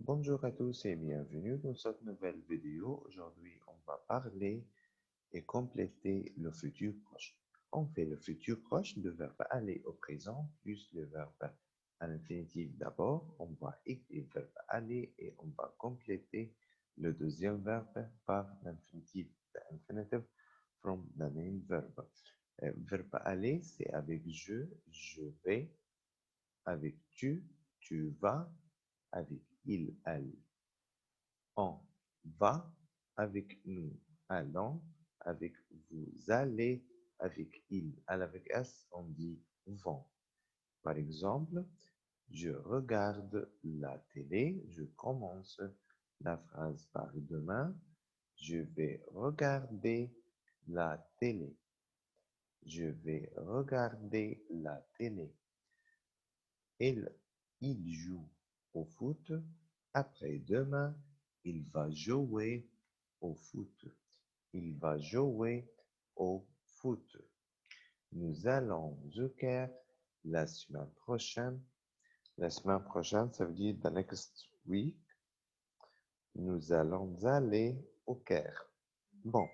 Bonjour à tous et bienvenue dans cette nouvelle vidéo. Aujourd'hui, on va parler et compléter le futur proche. On fait le futur proche du verbe aller au présent plus le verbe à l'infinitif d'abord. On va écrire le verbe aller et on va compléter le deuxième verbe par l'infinitif, the infinitive from the main verb. Verbe aller, c'est avec je vais, avec tu vas, avec il, elle. On va avec nous, allons avec vous, allez avec il, elle avec s, on dit vont. Par exemple, je regarde la télé, je commence la phrase par demain, je vais regarder la télé. Je vais regarder la télé. Il, il joue au foot. Après-demain, il va jouer au foot. Il va jouer au foot. Nous allons au Caire la semaine prochaine. La semaine prochaine, ça veut dire the next week. Nous allons aller au Caire. Bon,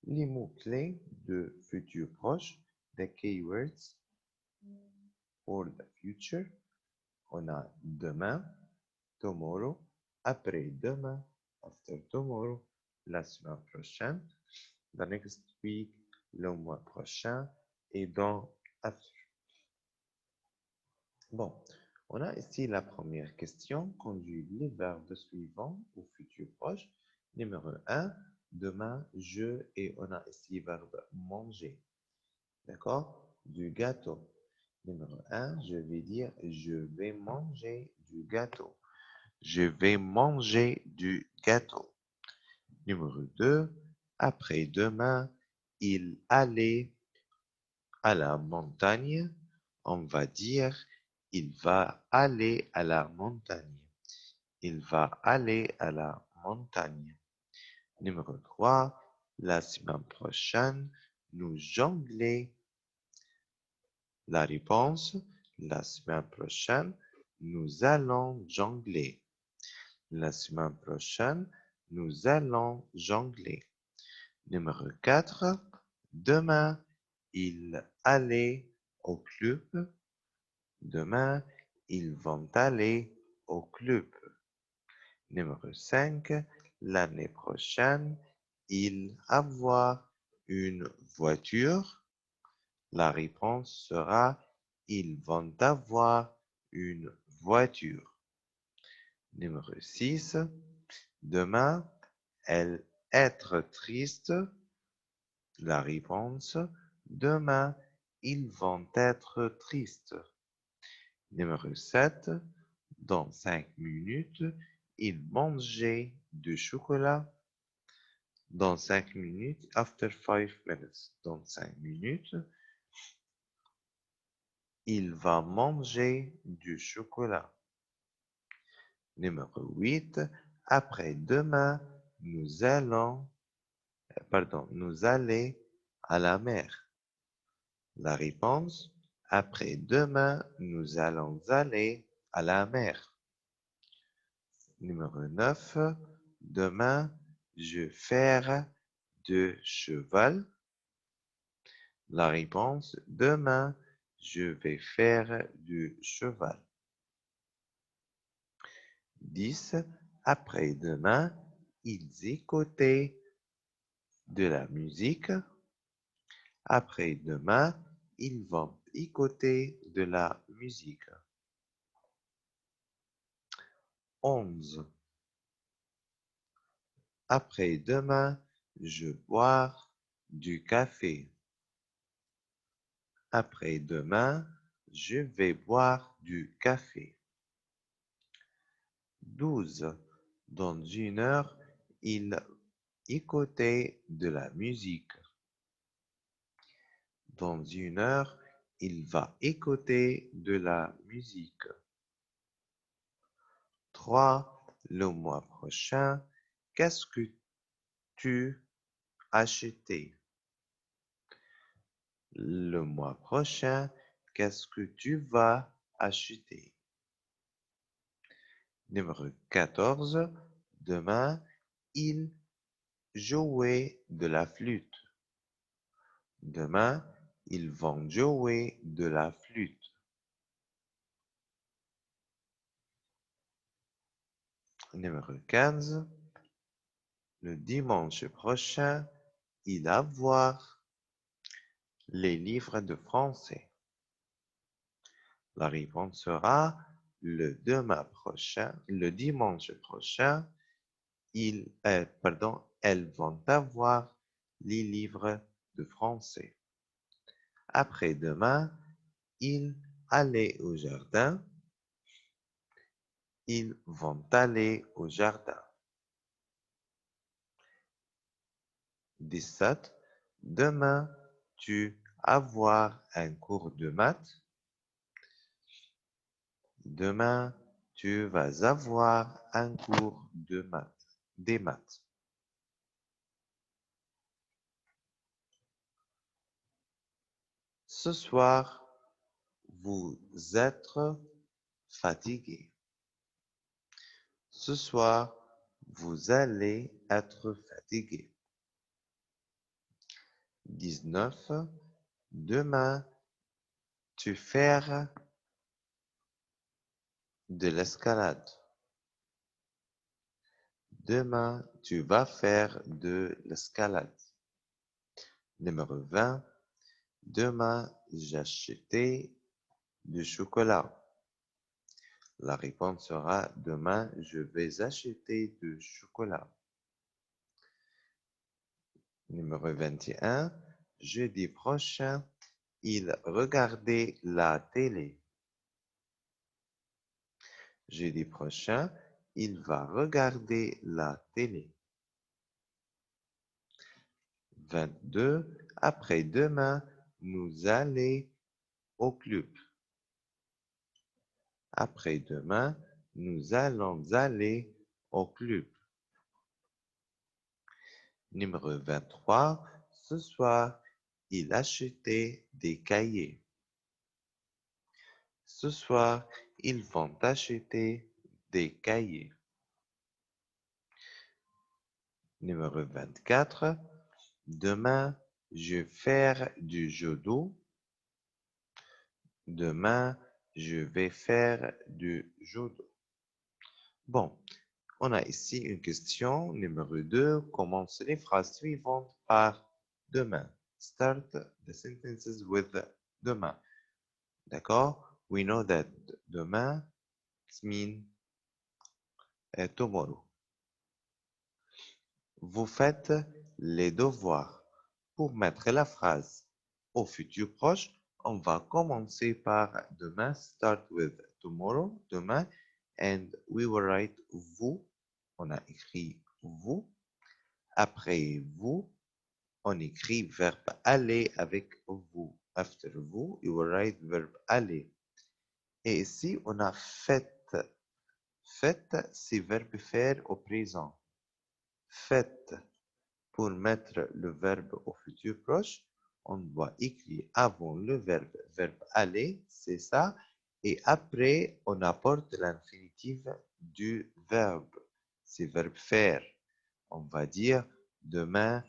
les mots-clés de futur proche, the keywords for the future. On a demain, tomorrow, après-demain, after tomorrow, la semaine prochaine, the next week, le mois prochain, et dans after. Bon, on a ici la première question, conjugue les verbes suivants au futur proche. Numéro 1, demain, je, et on a ici le verbe manger. D'accord? Du gâteau. Numéro 1, je vais dire je vais manger du gâteau. Je vais manger du gâteau. Numéro 2, après-demain, il allait à la montagne. On va dire il va aller à la montagne. Il va aller à la montagne. Numéro 3, la semaine prochaine, nous jongler. La réponse, la semaine prochaine, nous allons jongler. La semaine prochaine, nous allons jongler. Numéro 4, demain, ils allaient au club. Demain, ils vont aller au club. Numéro 5, l'année prochaine, ils avoir une voiture. La réponse sera ils vont avoir une voiture. Numéro 6, demain, elle être triste. La réponse, demain, ils vont être tristes. Numéro 7, dans 5 minutes, ils mangeaient du chocolat. Dans 5 minutes, after 5 minutes, dans 5 minutes, il va manger du chocolat. Numéro 8, après-demain, nous aller à la mer. La réponse, après-demain, nous allons aller à la mer. Numéro 9, demain, je faire de cheval. La réponse, demain, je vais faire du cheval. 10, après-demain, ils écoutaient de la musique. Après-demain, ils vont écouter de la musique. 11. Après-demain, je boire du café. Après-demain, je vais boire du café. 12. Dans 1 heure, il écoutait de la musique. Dans 1 heure, il va écouter de la musique. 3. Le mois prochain, qu'est-ce que tu acheté? Le mois prochain, qu'est-ce que tu vas acheter? Numéro 14. Demain, ils jouaient de la flûte. Demain, ils vont jouer de la flûte. Numéro 15. Le dimanche prochain, il va voir les livres de français. La réponse sera le dimanche prochain, elles vont avoir les livres de français. Après-demain, ils allaient au jardin. Ils vont aller au jardin. 17. Demain, tu avoir un cours de maths. Demain, tu vas avoir un cours de maths, des maths. Ce soir, vous êtes fatigué. Ce soir, vous allez être fatigué. 19. Demain, tu faire de l'escalade. Demain, tu vas faire de l'escalade. Numéro 20. Demain, j'achetais du chocolat. La réponse sera demain, je vais acheter du chocolat. Numéro 21. Jeudi prochain, il regardait la télé. Jeudi prochain, il va regarder la télé. 22. Après-demain, nous allons au club. Après-demain, nous allons aller au club. Numéro 23. Ce soir, il achetait des cahiers. Ce soir, ils vont acheter des cahiers. Numéro 24. Demain, je vais faire du judo. Demain, je vais faire du judo. Bon, on a ici une question. Numéro 2. Commence les phrases suivantes par demain. Start the sentences with demain. D'accord? We know that demain means tomorrow. Vous faites les devoirs. Pour mettre la phrase au futur proche, on va commencer par demain, start with tomorrow, demain, and we will write vous. On a écrit vous. Après vous, on écrit verbe aller avec vous. After vous, you will write verbe aller. Et ici, on a fait. Faites, c'est verbe faire au présent. Faites, pour mettre le verbe au futur proche, on doit écrire avant le verbe aller, c'est ça, et après, on apporte l'infinitif du verbe, c'est verbe faire. On va dire, demain,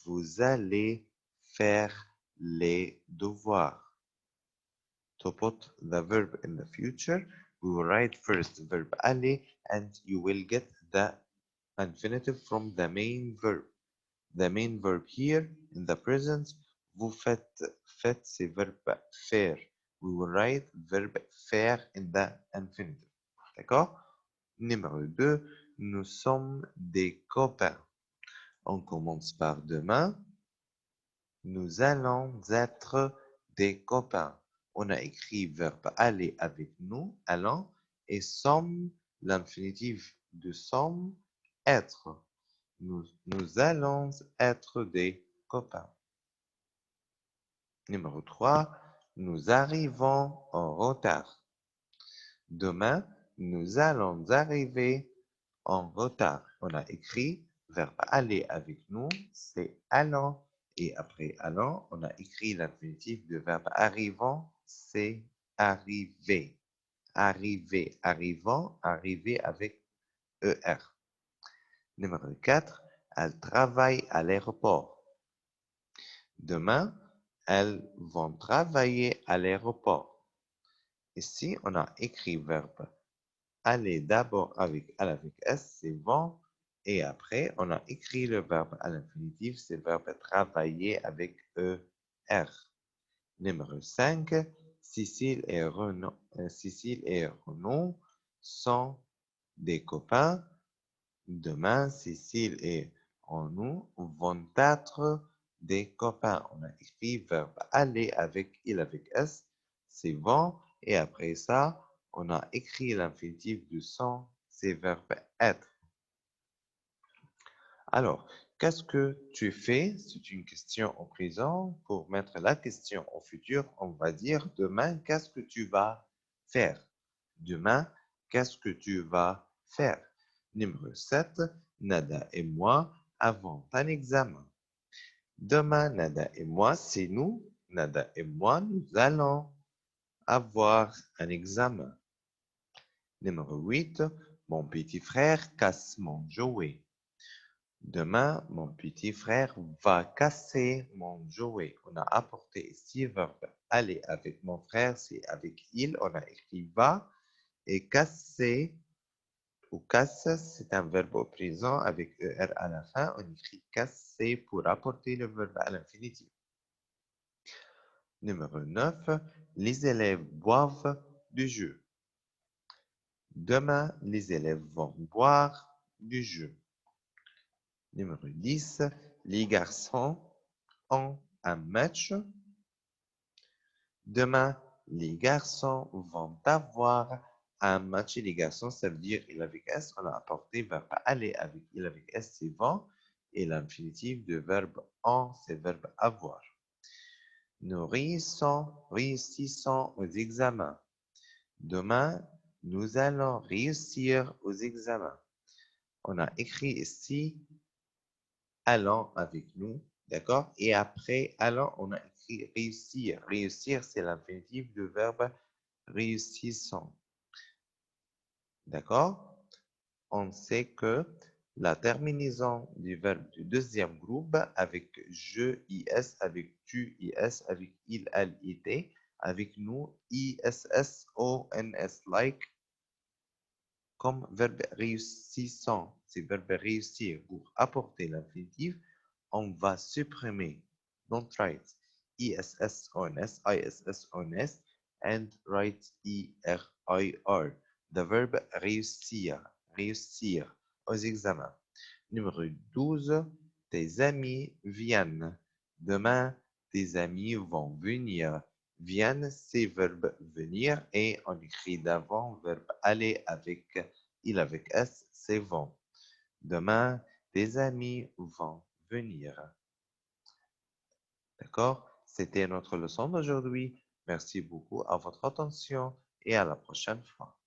vous allez faire les devoirs. To put the verb in the future, we will write first verb aller and you will get the infinitive from the main verb. The main verb here in the present, vous faites. Faites, c'est verbe faire. We will write verbe faire in the infinitive. D'accord? Numéro 2, nous sommes des copains. On commence par demain. Nous allons être des copains. On a écrit verbe aller avec nous, allons, et sommes, l'infinitif de sommes, être. Nous allons être des copains. Numéro 3. Nous arrivons en retard. Demain, nous allons arriver en retard. On a écrit verbe aller avec nous, c'est allons. Et après allons, on a écrit l'infinitif de verbe arrivant, c'est arriver. Arriver, arrivant, arriver avec ER. Numéro 4, elle travaille à l'aéroport. Demain, elles vont travailler à l'aéroport. Ici, on a écrit verbe aller d'abord avec elle avec S, c'est vont. Et après, on a écrit le verbe à l'infinitif, c'est verbe travailler avec ER. Numéro 5, Cécile et Renaud sont des copains. Demain, Cécile et Renaud vont être des copains. On a écrit verbe aller avec il avec S, c'est vont. Et après ça, on a écrit l'infinitif du sont, c'est verbe être. Alors, qu'est-ce que tu fais? C'est une question au présent. Pour mettre la question au futur, on va dire demain, qu'est-ce que tu vas faire? Demain, qu'est-ce que tu vas faire? Numéro 7, Nada et moi avons un examen. Demain, Nada et moi, c'est nous. Nada et moi, nous allons avoir un examen. Numéro 8, mon petit frère casse mon jouet. Demain, mon petit frère va casser mon jouet. On a apporté ici verbe aller avec mon frère, c'est avec il. On a écrit va. Et casser ou casse, c'est un verbe au présent avec ER à la fin. On écrit casser pour apporter le verbe à l'infinitif. Numéro 9, les élèves boivent du jus. Demain, les élèves vont boire du jus. Numéro 10, les garçons ont un match. Demain, les garçons vont avoir un match. Et les garçons, ça veut dire il avec S. On a apporté verbe aller avec il avec S, c'est vont. Et l'infinitif de verbe ont, c'est verbe avoir. Nous réussissons aux examens. Demain, nous allons réussir aux examens. On a écrit ici allons avec nous, d'accord? Et après allons, on a écrit réussir. Réussir, c'est l'infinitif du verbe réussissons. D'accord? On sait que la terminaison du verbe du deuxième groupe avec je, is, avec tu, is, avec il, elle, it, avec nous, iss, ons, like, comme verbe réussissant, c'est verbe réussir. Pour apporter l'infinitif, on va supprimer, don't write iss, ons, iss, ons, and write erir, the verbe réussir, réussir aux examens. Numéro 12, tes amis viennent. Demain, tes amis vont venir. Viennent, c'est verbe venir et on écrit d'avant verbe aller avec il avec S, c'est vont. Demain, tes amis vont venir. D'accord? C'était notre leçon d'aujourd'hui. Merci beaucoup à votre attention et à la prochaine fois.